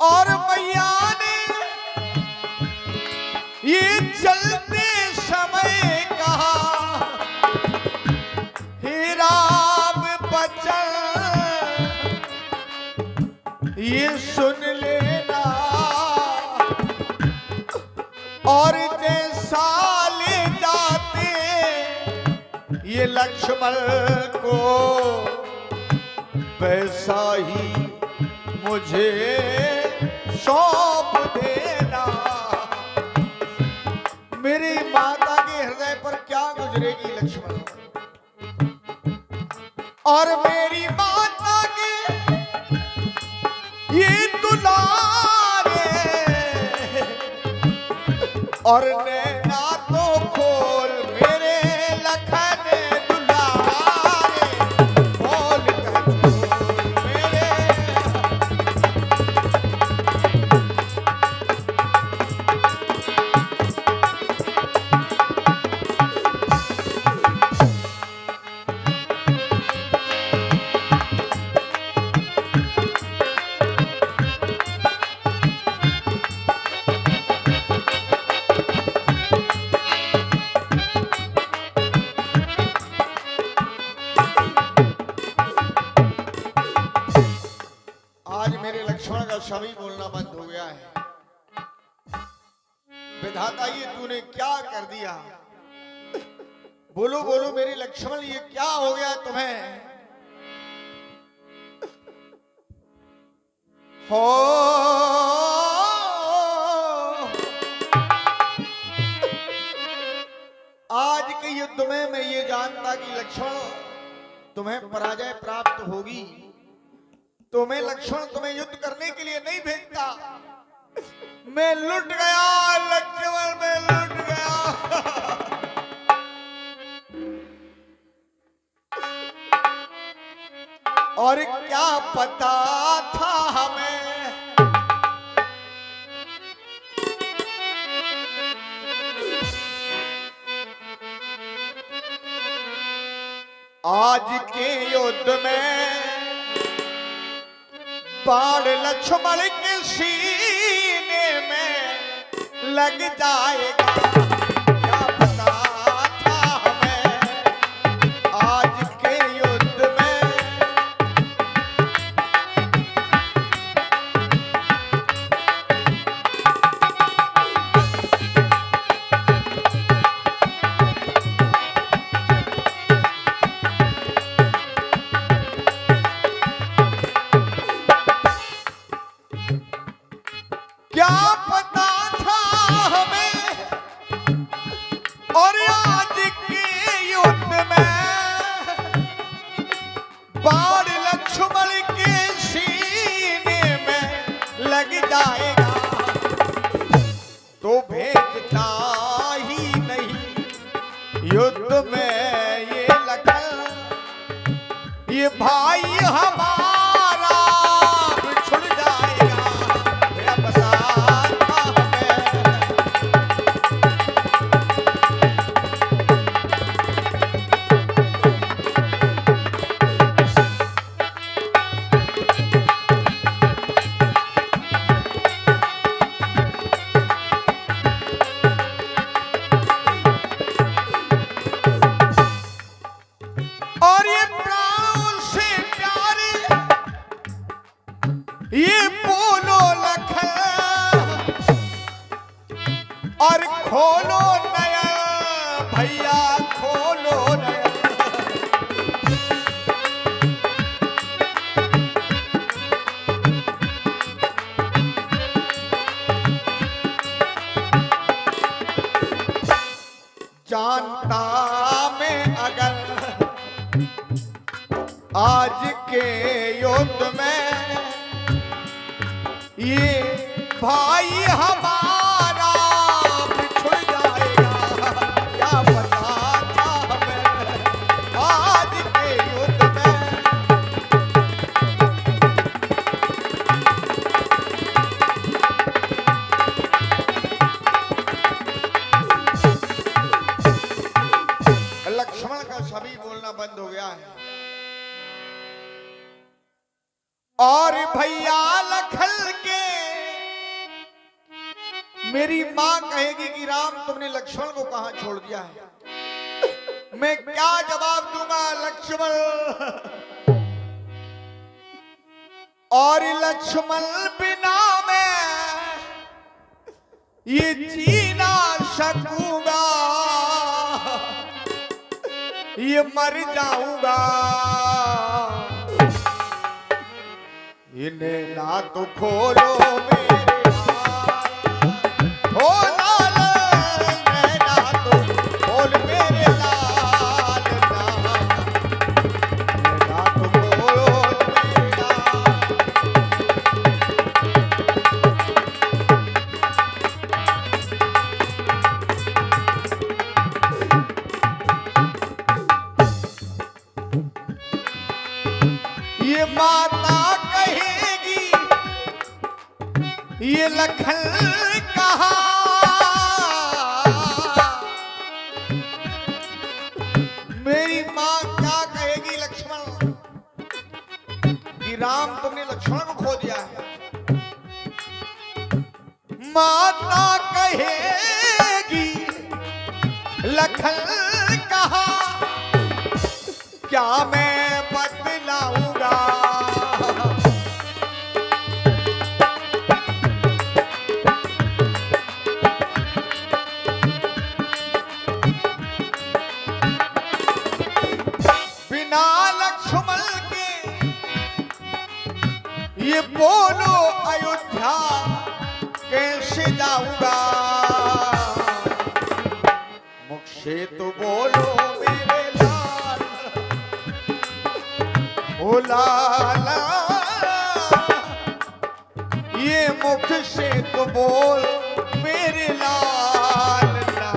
और मैया ने ये चलते समय कहा, हे राम बचन ये सुन लेना, और जैसा ले जाते ये लक्ष्मण को वैसा ही मुझे सौंप देना। मेरी माता के हृदय पर क्या गुजरेगी लक्ष्मण, और मेरी माता के ये दुलारे और नैना तो खोल मेरे लखन दुलारे, खोल कर मेरे। आज मेरे लक्ष्मण का शब्द बोलना बंद हो गया है। विधाता ये तूने क्या कर दिया? बोलो बोलो मेरे लक्ष्मण, ये क्या हो गया तुम्हें? हो आज के युद्ध में मैं ये जानता कि लक्ष्मण तुम्हें पराजय प्राप्त होगी, तो मैं लक्ष्मण तुम्हें युद्ध करने के लिए नहीं भेजता। मैं लुट गया लक्ष्मण, मैं लुट गया। और क्या पता था हमें आज के युद्ध में बाण लक्ष्मण के सीने में लग जाएगा। क्या पता था हमें आज के युद्ध में क्या पता था हमें, और आज के युद्ध में बाण लक्ष्मण के सीने में लग जाएगा। तो भेजता ही नहीं युद्ध में ये लखन, ये भाई हमारा बिछुड़ जाएगा। और ये प्राणों से प्यारे ये बोलो लखन, और खोलो नया भैया खोलो नया। जानता मैं अगर आज के युद्ध में ये भाई हमारा बिछुड़ जाएगा। क्या पता था हमें आज के युद्ध में लक्ष्मण का सभी बोलना बंद हो गया है। और भैया लखन के मेरी माँ कहेगी कि राम तुमने लक्ष्मण को कहां छोड़ दिया है, मैं क्या जवाब दूंगा लक्ष्मण? और लक्ष्मण बिना मैं ये जी ना सकूंगा, ये मर जाऊंगा। इन्हें ना तो खोलो मेरे हो लाल, ना तो खोल मेरे लाल, ना तो खोलो मेरे लाल। ये माता कहेगी ये लखन कहा, मेरी माँ क्या कहेगी लक्ष्मण कि राम तुमने लक्ष्मण को खो दिया है। माता कहेगी लखन कहा, क्या मैं बतलाऊंगा? बिना लक्ष्मण के ये बोलो अयोध्या कैसे जाऊंगा? मुख से तो बोलो मेरे लाल, ओ लाला, ये मुख से तो बोल मेरे लाल ना,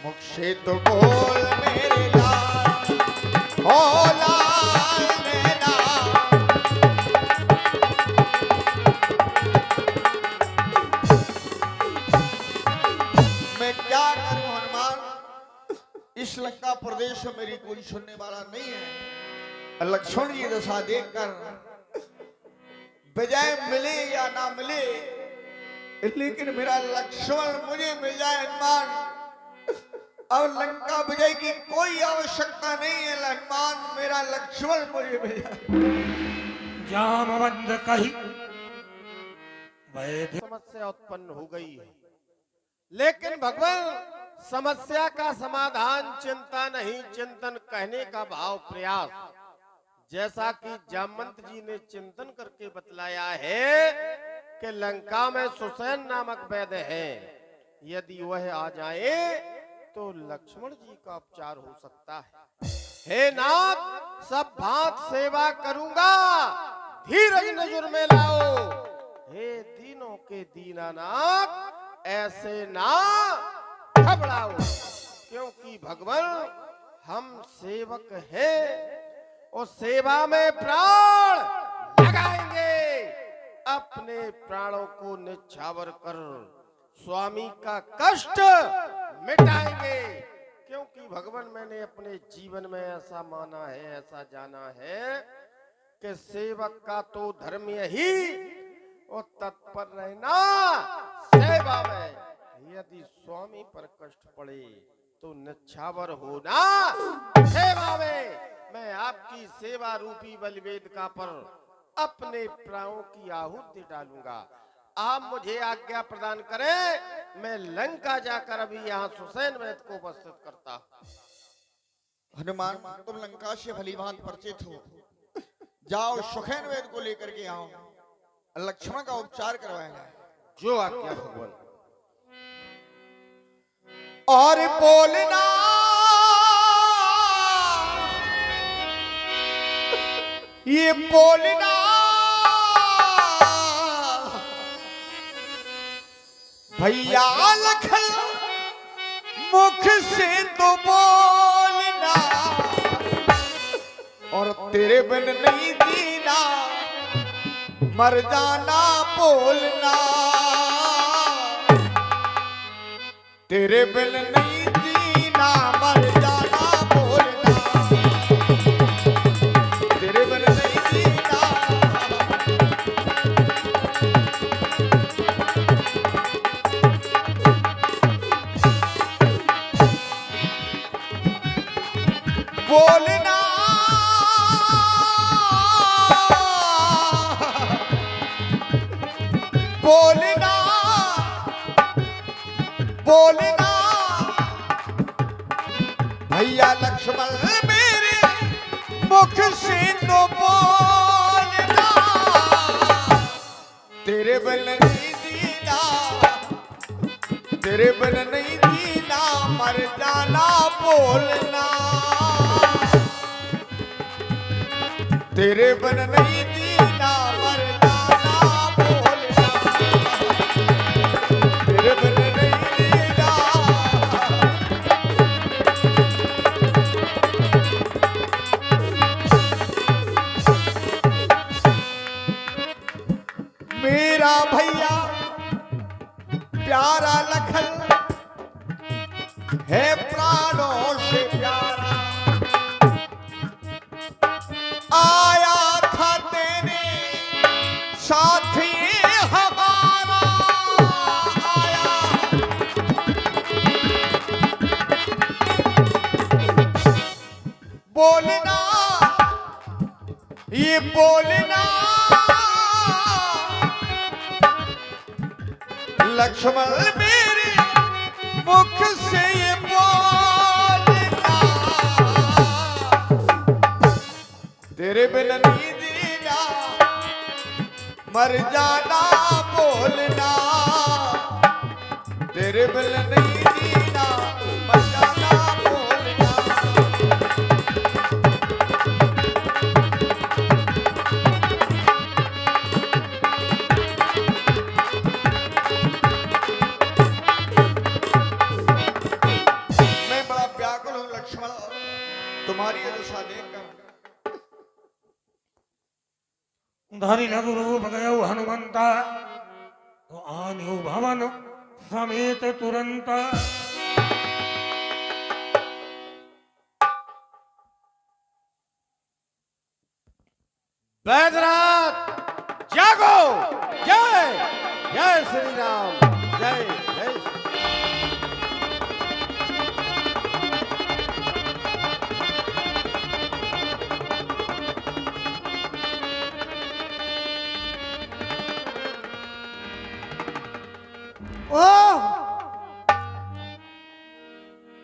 मुख से तो बोल मेरे लाल, ओ लाल मेरा। मैं क्या करूं हनुमान, इस लंका प्रदेश में मेरी कोई सुनने वाला नहीं है। लक्ष्मण की दशा देखकर विजय मिले या ना मिले, लेकिन मेरा लक्ष्मण मुझे मिल जाए हनुमान। अब लंका विजय की कोई आवश्यकता नहीं है हनुमान, मेरा लक्ष्मण मुझे मिल जाए। जामवंत कही समस्या उत्पन्न हो गई है, लेकिन भगवान समस्या का समाधान चिंता नहीं, चिंतन कहने का भाव प्रयास। जैसा कि जामवंत जी ने चिंतन करके बतलाया है कि लंका में सुसैन नामक वैद्य है, यदि वह आ जाए तो लक्ष्मण जी का उपचार हो सकता है। हे नाथ, सब भांत सेवा करूंगा, धीरज नजर में लाओ। हे दीनों के दीनानाथ, ऐसे ना घबराओ, क्योंकि भगवान हम सेवक हैं और सेवा में प्राण लगाएंगे। अपने प्राणों को निछावर कर स्वामी का कष्ट मिटाएंगे, क्योंकि भगवान मैंने अपने जीवन में ऐसा माना है, ऐसा जाना है कि सेवक का तो धर्म यही और तत्पर रहना सेवा में। यदि स्वामी पर कष्ट पड़े तो निछावर होना सेवा में। मैं आपकी सेवा रूपी बलिवेदिका पर अपने प्राणों की आहुति डालूंगा। आप मुझे आज्ञा प्रदान करें, मैं लंका जाकर अभी यहाँ सुसैन वैद्य को उपस्थित करता हूँ। हनुमान, तुम लंका से भली भांति परिचित हो, जाओ सुसैन वैद्य को लेकर के आओ, लक्ष्मण का उपचार करवाएगा। जो आज्ञा भगवान। और बोलना ये बोलना भैया लखन, मुख से तो बोलना, और तेरे बिन नहीं जीना, मर जाना बोलना, तेरे बिन नहीं जीना, मर जाना बोलना, तेरे बिन नहीं जीना। बोलना बोलना भैया लक्ष्मण मेरे मुख से तो बोलना, तेरे बिन नहीं जीना, तेरे बिन नहीं जीना, मर जाना बोलना, तेरे बिन नहीं जीना, मर जाना बोलना, तेरे बिन नहीं जीना। मेरा भैया प्यारा लखन है प्राणों से प्यारा, आया था तेरे साथ ये हमारा, आया बोलना ये बोलना लक्ष्मण मेरे मुख से ये बोलना, तेरे बिन नहीं जीना, मर जाना बोलना, तेरे बिन नहीं जीना, मर जाना बोलना। तुम्हारी ये दशा देखकर धरि लघु रूप गयो हनुमंता, तो आन्यो भवन समेत तुरंत। बैदरात जागो, जय जय श्री राम, जय जय श्री ओह,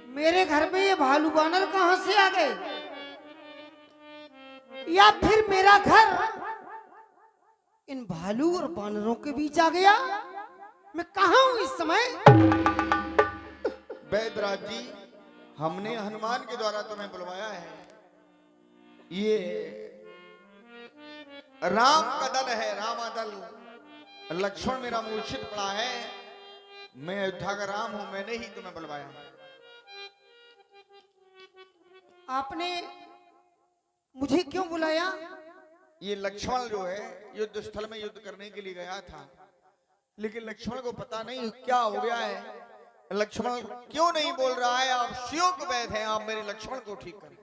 मेरे घर में ये भालू बानर कहां से आ गए, या फिर मेरा घर इन भालू और बानरों के बीच आ गया। मैं कहां हूं इस समय? बैदराज जी, हमने हनुमान के द्वारा तुम्हें बुलवाया है। ये राम का दल है, रामा दल। लक्ष्मण मेरा मूर्छित पड़ा है, मैं अयोध्या का राम हूं, मैंने ही तुम्हें बुलवाया है। आपने मुझे क्यों बुलाया? ये लक्ष्मण जो है युद्ध स्थल में युद्ध करने के लिए गया था, लेकिन लक्ष्मण को पता नहीं क्या हो गया है। लक्ष्मण क्यों नहीं बोल रहा है? आप शिव को वैद्य हैं, आप मेरे लक्ष्मण को ठीक करें।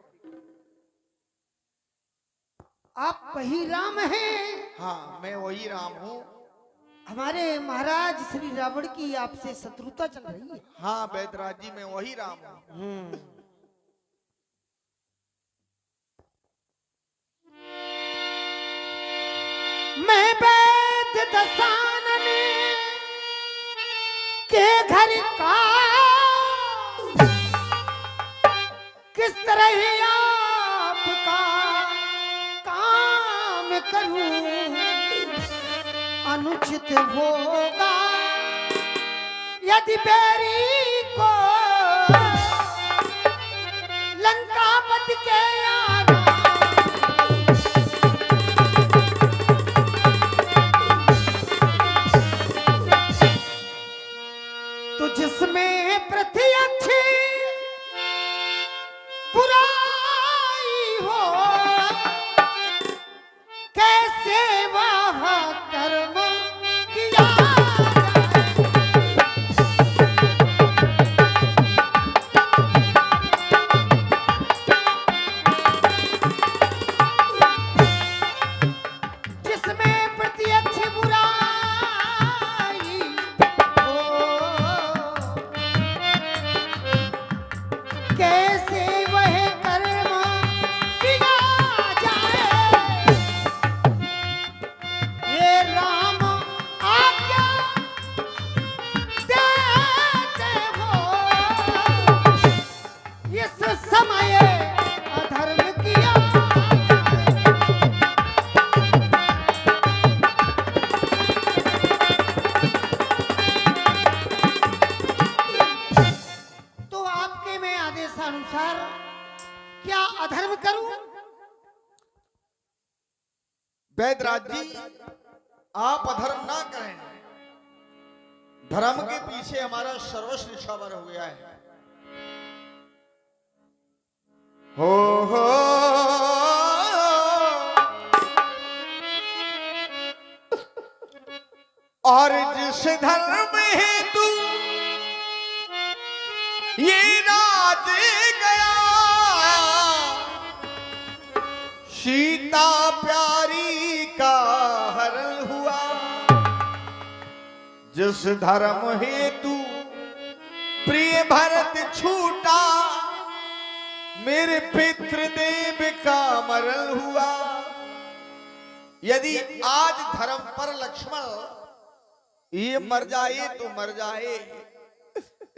आप वही राम हैं? हाँ, मैं वही राम हूँ। हमारे महाराज श्री रावण की आपसे शत्रुता चल रही है। हाँ बैदराज जी, मैं वही राम हूँ। मैं वैद्य दशानन के घर का किस तरह आपका काम करूं, अनुचित होगा यदि बैरी को लंकापति के आना। तो जिसमें प्रत्यक्ष बुराई हो, कैसे वह कर्म किया जाए। आप अधर्म ना करें। धर्म के पीछे हमारा सर्वस्व निछावर हो गया है। हो और जिस धर्म हेतु ये राज गया, सीता प्यारी का हरण हुआ। जिस धर्म हेतु प्रिय भरत छूटा, मेरे पितृदेव का मरण हुआ। यदि आज धर्म पर लक्ष्मण ये मर जाए तो मर जाए,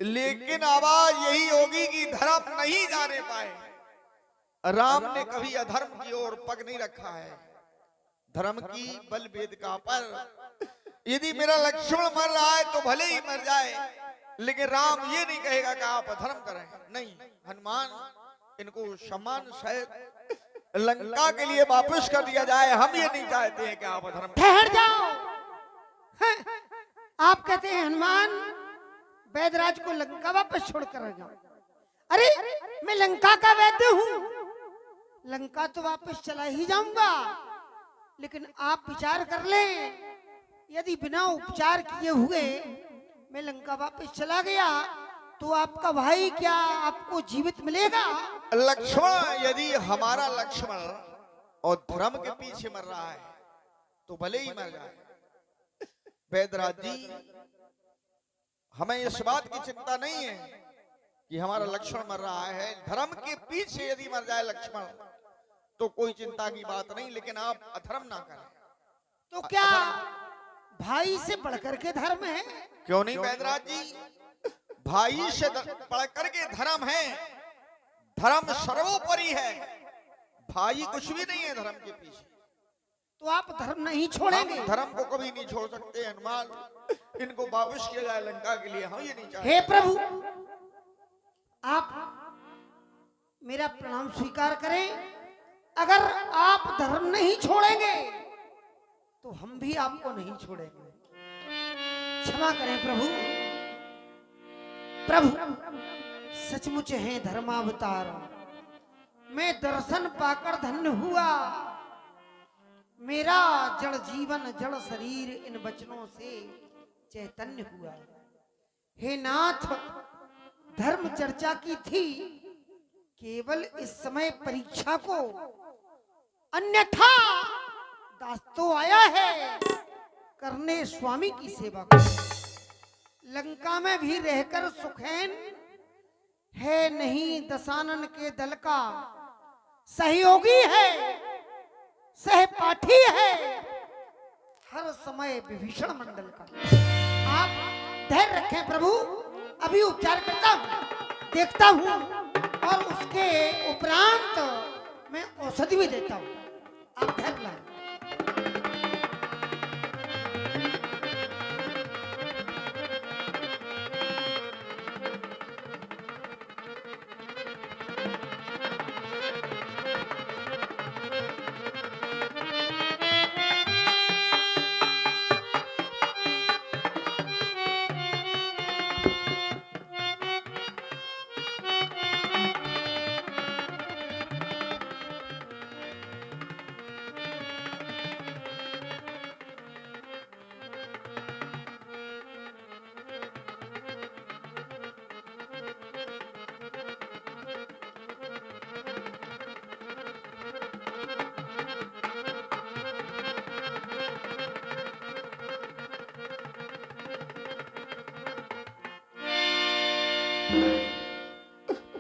लेकिन आवाज यही होगी कि धर्म नहीं जाने पाए। राम ने कभी अधर्म की ओर पग नहीं रखा है। धर्म की बल वेदिका पर यदि मेरा लक्ष्मण मर रहा है तो भले ही मर जाए, लेकिन राम ये नहीं कहेगा कि आप अधर्म करें। नहीं, हनुमान इनको सम्मान सहित लंका के लिए वापस कर दिया जाए। हम ये नहीं चाहते हैं कि आप अधर्म। ठहर जाओ। आप कहते हैं हनुमान वैदराज को लंका वापस छोड़कर आ जाओ। अरे मैं लंका का वैद्य हूँ, लंका तो वापस चला ही जाऊंगा, लेकिन आप विचार कर लें, यदि बिना उपचार किए हुए मैं लंका वापस चला गया तो आपका भाई क्या आपको जीवित मिलेगा? लक्ष्मण, यदि हमारा लक्ष्मण और धर्म के पीछे मर रहा है तो भले ही मर जाए। वैदराज जी, हमें इस बात की चिंता नहीं है कि हमारा लक्ष्मण मर रहा है। धर्म के पीछे यदि मर जाए लक्ष्मण तो कोई चिंता की बात नहीं, लेकिन आप अधर्म ना करें। तो क्या भाई से बढ़कर के धर्म है? क्यों नहीं वैदराज जी, भाई से बढ़कर के धर्म है। धर्म सर्वोपरि है, भाई कुछ भी नहीं है धर्म के पीछे। तो आप धर्म नहीं छोड़ेंगे? धर्म को कभी नहीं छोड़ सकते। हनुमान, इनको वापस किया जाए लंका के लिए, हम ये नहीं चाहते। हे प्रभु, आप मेरा प्रणाम स्वीकार करें। अगर आप धर्म नहीं छोड़ेंगे तो हम भी आपको नहीं छोड़ेंगे। क्षमा करें प्रभु। प्रभु सचमुच है धर्मावतार, मैं दर्शन पाकर धन्य हुआ। मेरा जड़ जीवन जड़ शरीर इन वचनों से चैतन्य हुआ। हे नाथ, धर्म चर्चा की थी केवल इस समय परीक्षा को, अन्यथा दास तो आया है करने स्वामी की सेवा को। लंका में भी रहकर सुखैन है नहीं दशानन के दल का, सहयोगी है सहपाठी है हर समय विभीषण मंडल का। आप धैर्य रखें प्रभु, अभी उपचार करता हूं, देखता हूं और उसके उपरांत मैं औषधि भी देता हूं। आप धैर्य लाएं।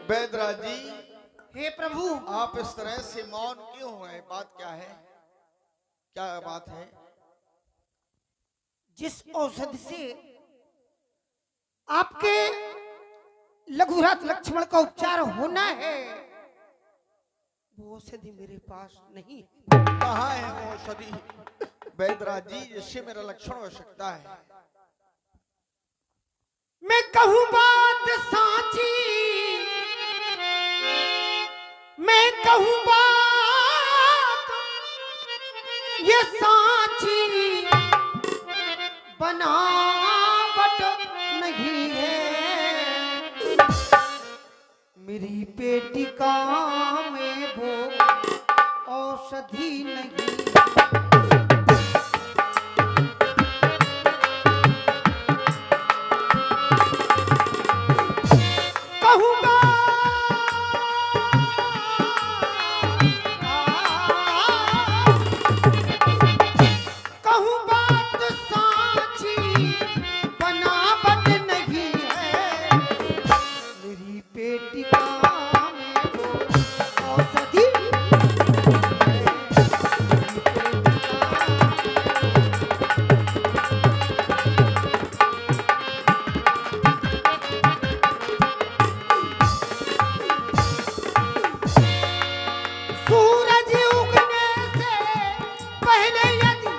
वैदराज जी, हे प्रभु, आप इस तरह से मौन क्यों हुए? बात क्या है? क्या बात है? जिस औषधि से आपके लघुरात लक्ष्मण का उपचार होना है वो औषधि मेरे पास नहीं। कहाँ है वो औषधि वैदराज जी, जिससे मेरा लक्ष्मण हो सकता है? मैं कहूँ बात साची, मैं कहूँ बात ये साची, बनावट नहीं है, मेरी पेटिका में वो औषधि नहीं। कहूँगा कहूँ बात साची बनावट नहीं है, मेरी पेटिका में वो औषधि सूरज उगने से पहले यदि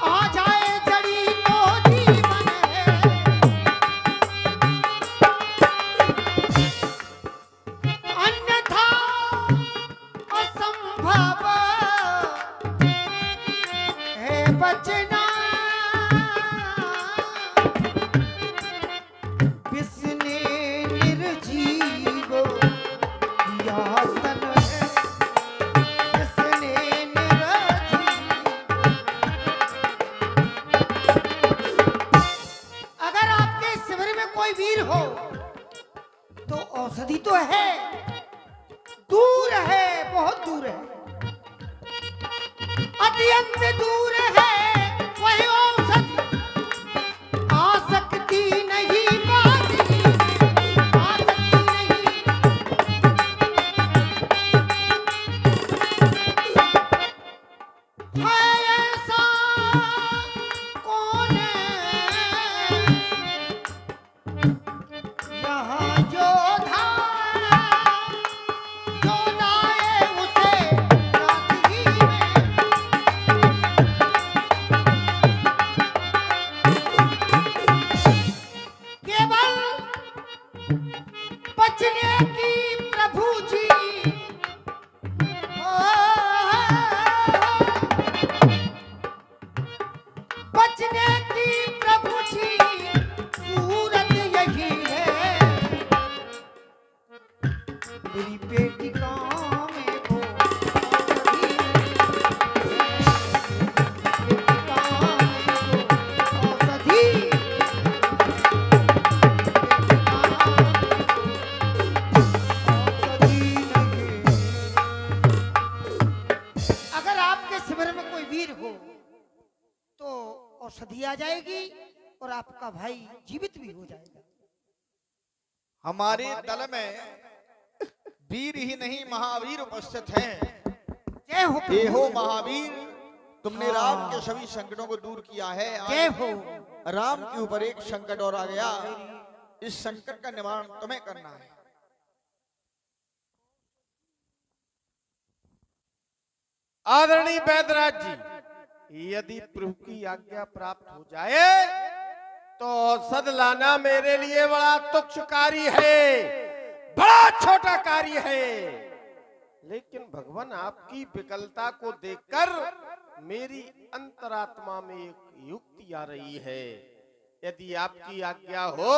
आ जाए जड़ी तो जीवन है, अन्यथा असंभव है बचना। किसने निर्जीव किया तन है, किसने निर्जीव। अगर आपके शिविर में कोई वीर हो तो औषधि तो है, दूर है, बहुत दूर है, अत्यंत दूर है वही औषधि। आ सकती नहीं बात ही, आ सकती नहीं। है ऐसा कौन यहाँ योधा, जो लाए उसे रात्रि में। केवल बचने की प्रभु जी, बचने की प्रभु जी सूरत यही है, मेरी पेटिका में वो औषधि नहीं है, पेटिका में वो औषधि, पेटिका में औषधि नहीं। अगर आपके शिविर में कोई वीर हो तो औषधि आ जाएगी और आपका भाई जीवित भी हो जाएगा। हमारे दल में वीर ही नहीं महावीर उपस्थित हैं। जय हो हे प्रभु। हो महावीर, तुमने राम के सभी संकटों को दूर किया है। जय आज हो। राम के ऊपर एक संकट और आ गया, इस संकट का निवारण तुम्हें करना है। आदरणीय वैद्यराज जी, यदि प्रभु की आज्ञा प्राप्त हो जाए तो औषध लाना मेरे लिए बड़ा तुच्छ कार्य है, बड़ा छोटा कार्य है। लेकिन भगवान आपकी विकलता को देखकर मेरी अंतरात्मा में एक युक्ति आ रही है। यदि आपकी आज्ञा हो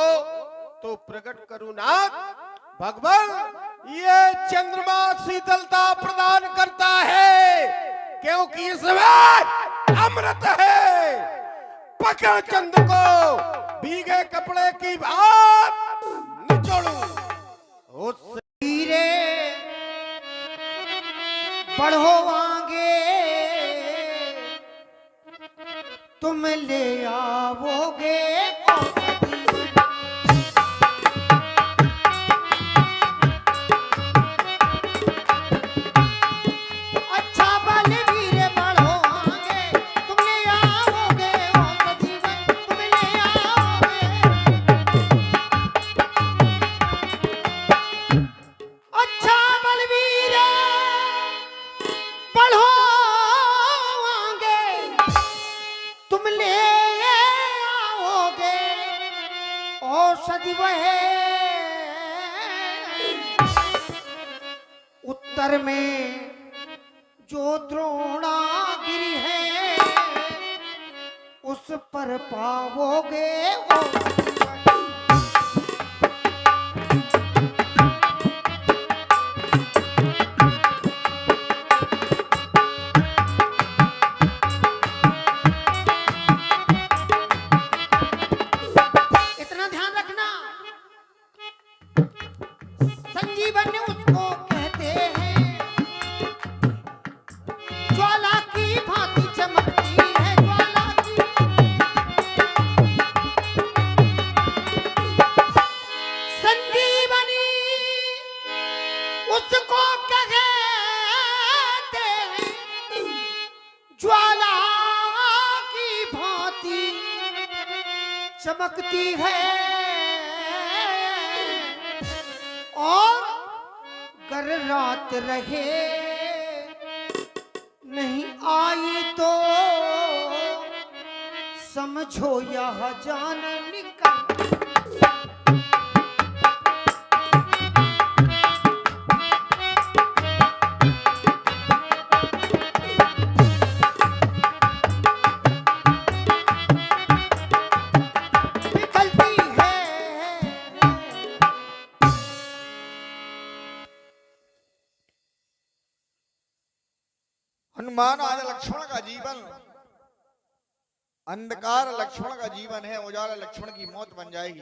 तो प्रकट करुणाक भगवान, ये चंद्रमा शीतलता प्रदान करता है क्योंकि इसमें अमृत है। पकड़ चंद को भीगे कपड़े की बात निचोड़ू, उससे हीरे बढ़ो आगे, तुम ले आओगे औषधि। अच्छा बलवीर बढ़ो आगे, तुम ले आओगे औषधि, तुम ले आओगे। अच्छा बलवीर बढ़ो आगे, तुम ले आओगे औषधि वह उत्तर में जो द्रोणागिरि है उस पर पाओगे ओ जीवन। इतना ध्यान रखना, संजीवन उसको कहते हैं, ज्वाला की भांति चमकती है, ज्वाला की। संजीवनी उसको कहते हैं, ज्वाला की भांति चमकती है, और गर रात रहे नहीं आई तो समझो यह जान निकल। निकलती है। हनुमान, आज लक्ष्मण का जीवन अंधकार लक्ष्मण का जीवन है, उजाला लक्ष्मण की मौत बन जाएगी।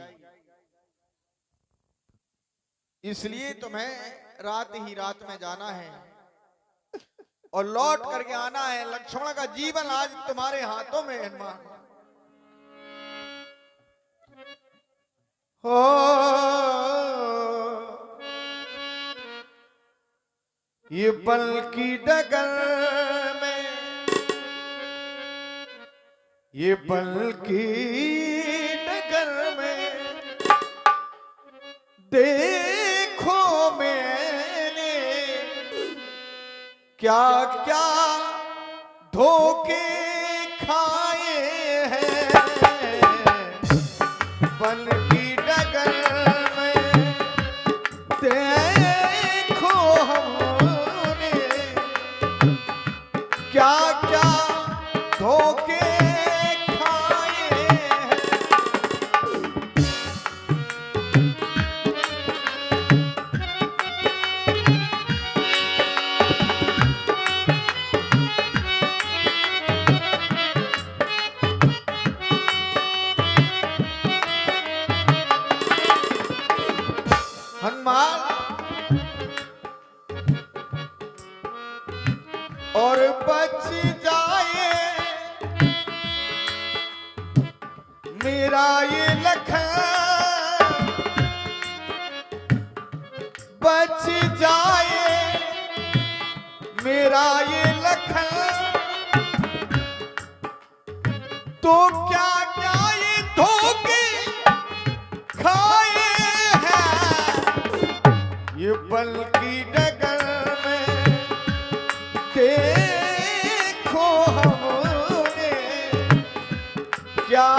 इसलिए तुम्हें रात ही रात में जाना है और लौट करके आना है। लक्ष्मण का जीवन आज तुम्हारे हाथों में है हनुमान। हो ये पल की डगर में, ये पल की डगर में देखो मैंने क्या क्या धोखे खाए हैं। पल की डगर में देखो हमने क्या क्या धोखे खाए हैं। हनुमान और बच जाए मेरा ये लखन, बच जाए मेरा ये लखन, तो क्या क्या ये धोखे खाए हैं। ये पल की डगर में देखो हमने क्या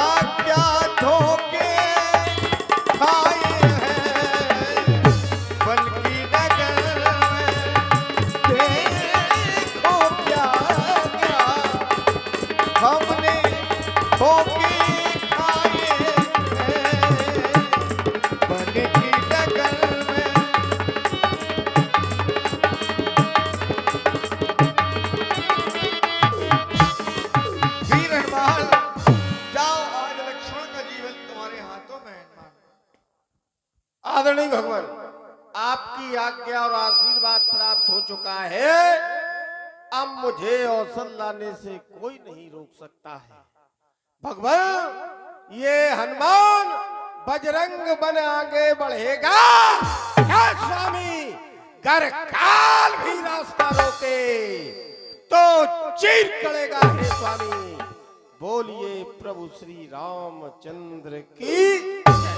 क्या धोखे खाए हैं। पल की डगर में देखो क्या क्या हमने धोखे खाए हैं। पल की डगर में वीर हनुमान, जाओ, आज लक्ष्मण का जीवन तुम्हारे हाथों में है हनुमान। आदरणीय भगवान, आपकी आज्ञा और आशीर्वाद प्राप्त हो चुका है। अब मुझे अवसर लाने से कोई नहीं रोक सकता है। भगवान, ये हनुमान बजरंग बन आगे बढ़ेगा क्या स्वामी? गर काल भी रास्ता रोके तो चीर करेगा हे स्वामी। बोलिए प्रभु श्री रामचंद्र की जय।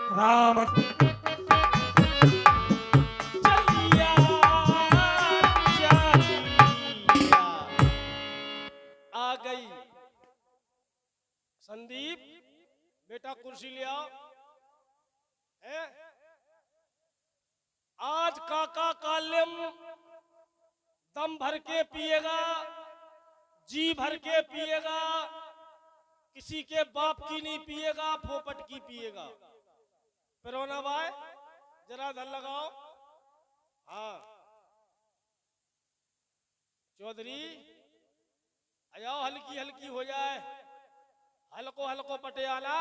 राम चलिया चलिया आ गई। संदीप बेटा कुर्सी ले आओ। है आज काका काल्यम दम भर के पिएगा, जी भर के पिएगा, किसी के बाप की नहीं पिएगा, फोपट की पिएगा। पिरोना भाई जरा धन लगाओ। हाँ चौधरी आ जाओ, हल्की हल्की हो जाए, हल्को हल्को पटियाला।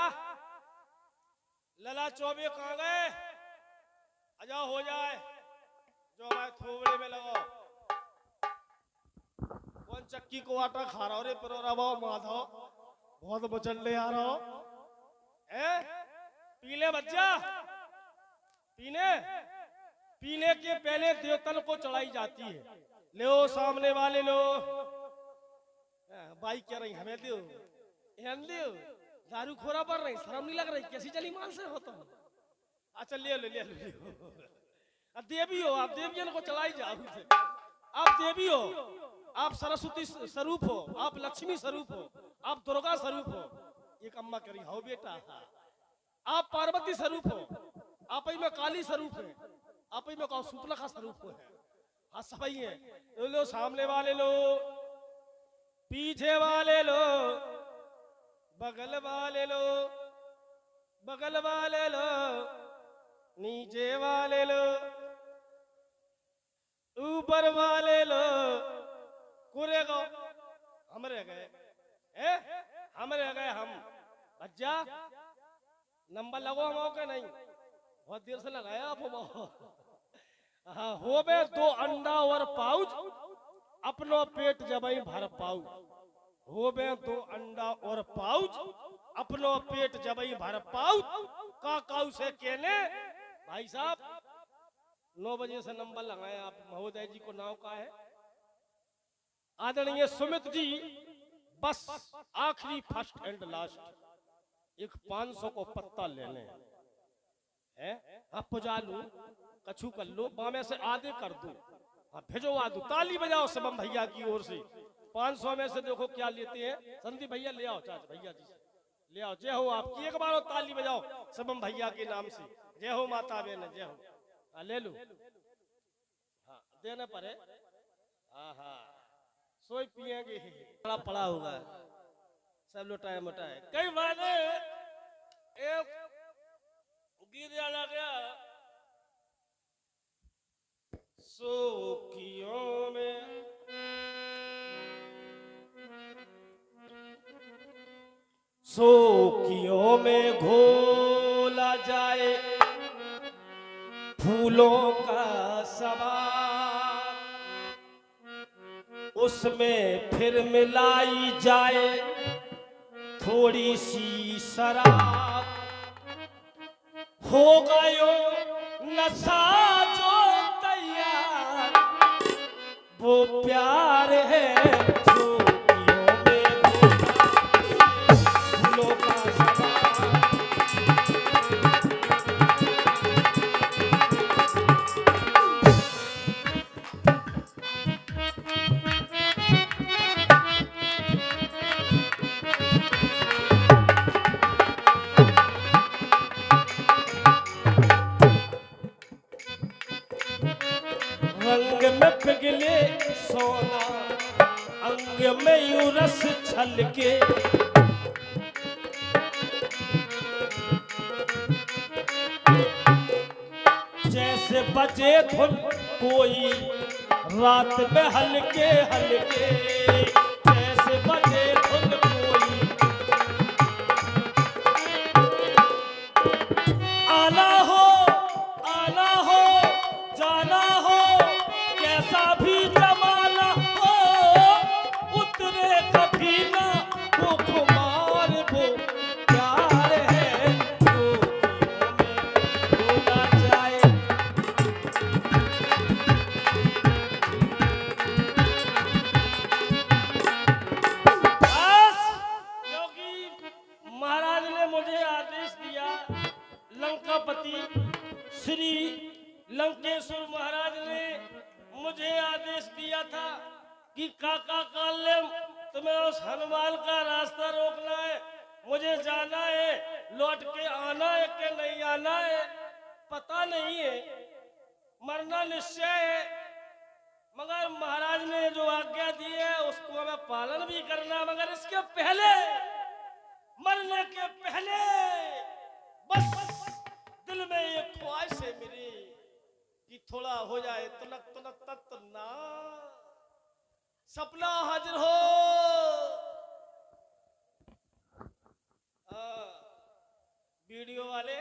लला चौबे कहाँ गए? आ जाओ हो जाए, जो हमारे थोबड़े में लगाओ। कौन चक्की को आटा खा रहा हो रे पिरोरा बाबा माधव, बहुत मचल आ रहा हो। पीले बच्चा, पीने पीने के पहले देवतन को चढ़ाई जाती है। लो सामने वाले लो, बाई क्या रही हमें दो, दो दारू खोरा पर रही, शर्म नहीं लग रही? कैसी चली मान से हो तुम? अच्छा ले लो ले लो। देवी हो आप, देवियन को चढ़ाई जाओ। आप देवी हो, आप सरस्वती स्वरूप हो, आप लक्ष्मी स्वरूप हो, आप दुर्गा स्वरूप हो। एक अम्मा करी हो बेटा, आप पार्वती स्वरूप हो, आप ही में काली स्वरूप है, आप ही में सुपलखा स्वरूप है। हाँ सही है। लो सामने वाले लो, पीछे वाले लो, बगल वाले लो, बगल वाले लो, नीचे वाले लो, ऊपर वाले लो। कुरे गो हम रह गए, हम रह गए हम। बच्चा नंबर लगो हम के नहीं, बहुत देर से लगाया आप। हाँ हो बे 2 अंडा और पाउच, अपनो पेट जबई भर पाऊ। हो बे 2 अंडा और पाउच, अपनो पेट जबई भर पाऊ। का काऊ से कहने भाई साहब 9 बजे से नंबर लगाए आप। महोदय जी को नाम का है आदरणीय सुमित जी, बस आखिरी फर्स्ट एंड लास्ट एक 500 को पत्ता लेने हैं। आप पुजा लू, कछु कर लो, बामे से आधे कर दो, हाँ भिजवा दो। ताली बजाओ सबम भैया की ओर से। 500 में से देखो क्या लेते हैं। संदीप भैया ले आओ, चाचा भैया जी से ले आओ। जय हो आपकी, एक बार ताली बजाओ सबम भैया के नाम से। जय हो माता बहन, जय हो। हाँ ले लो, हाँ देना पड़े। हाँ हाँ सोई पिएंगे, बड़ा पड़ा होगा सब लोटाए मोटाए। कई बार एक गीत आ गया, सोखियों में सोखियों में घोला जाए फूलों का सवार, उसमें फिर मिलाई जाए थोड़ी सी शराब। हो गयो नशा जो तैयार, वो प्यार है सोखियों में फूलों का सवार। रंग में पिघले सोना, अंग में यूं रस छलके। जैसे बजे धुन कोई रात में हल्के हल्के, जैसे बजे धुन कोई। आना हो जाना हो, कैसा भी जमाना हो, उतरे कभी ना वो खुमार, वो प्यार है सोखियों में घोला जाए। बस क्योंकि महाराज ने मुझे आदेश दिया, लंकापति श्री लंकेश्वर महाराज ने मुझे आदेश दिया था कि काका कालेम तुम्हें उस हनुमान का रास्ता रोकना है, मुझे जाना है, लौट के आना है कि नहीं आना है पता नहीं है, मरना निश्चय है। मगर महाराज ने जो आज्ञा दी है उसको हमें पालन भी करना, मगर इसके पहले, मरने के पहले बस दिल में ये ख्वाहिश है मेरी कि थोड़ा हो जाए तुनक तुनक तत्त ना, सपना हाजिर हो। वीडियो वाले